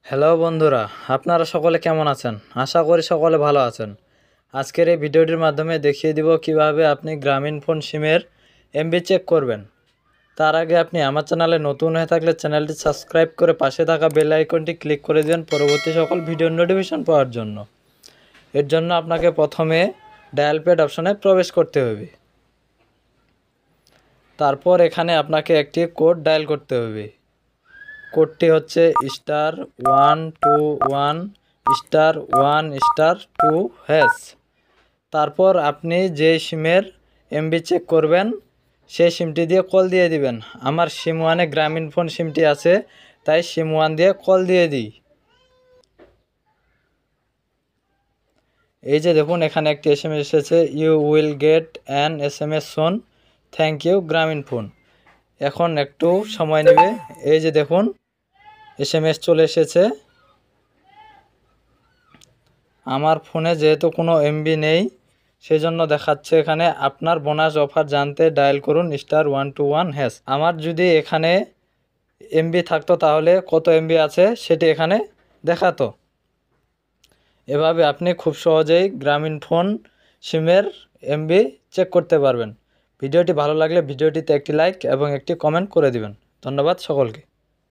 Hello বন্ধুরা, আপনারা সকলে কেমন আছেন? আশা করি সকলে ভালো আছেন। আজকের এই ভিডিওটির মাধ্যমে দেখিয়ে দিব কিভাবে আপনি গ্রামীণ ফোন সিমের এমবি চেক করবেন। তার আগে আপনি আমার চ্যানেলে নতুন হয়ে থাকলে চ্যানেলটি সাবস্ক্রাইব করে পাশে থাকা বেল আইকনটি ক্লিক করে দিন পরবর্তী সকল ভিডিওর নোটিফিকেশন পাওয়ার জন্য। এর জন্য আপনাকে প্রথমে ডায়াল প্যাড অপশনে প্রবেশ করতে হবে। তারপর এখানে আপনাকে একটি কোড ডায়াল করতে হবে। কোডটি হচ্ছে *121*1*2#। তারপর আপনি যে সিমের এমবি চেক করবেন সেই সিমটি দিয়ে কল দিয়ে দিবেন। আমার সিম ওয়ানে গ্রামীণ ফোন সিমটি আছে, তাই সিম ওয়ান দিয়ে কল দিয়ে দিই। এই যে দেখুন, এখানে একটি SMS এসেছে, you will get an SMS soon, thank you Grameen phone. এখন একটু সময় নেবে। এই যে দেখুন, SMS চলে এসেছে। আমার ফোনে যেহেতু কোনো এমবি নেই সেজন্য দেখাচ্ছে এখানে আপনার বোনাস অফার জানতে ডায়াল করুন *121#। আমার যদি এখানে এমবি থাকতো তাহলে কত এমবি আছে সেটি এখানে দেখাতো। এভাবে আপনি খুব সহজেই গ্রামীণ ফোন সিমের এমবি চেক করতে পারবেন। ভিডিওটি ভালো লাগলে ভিডিওটিতে একটি লাইক এবং একটি কমেন্ট করে দিবেন। ধন্যবাদ সকলকে।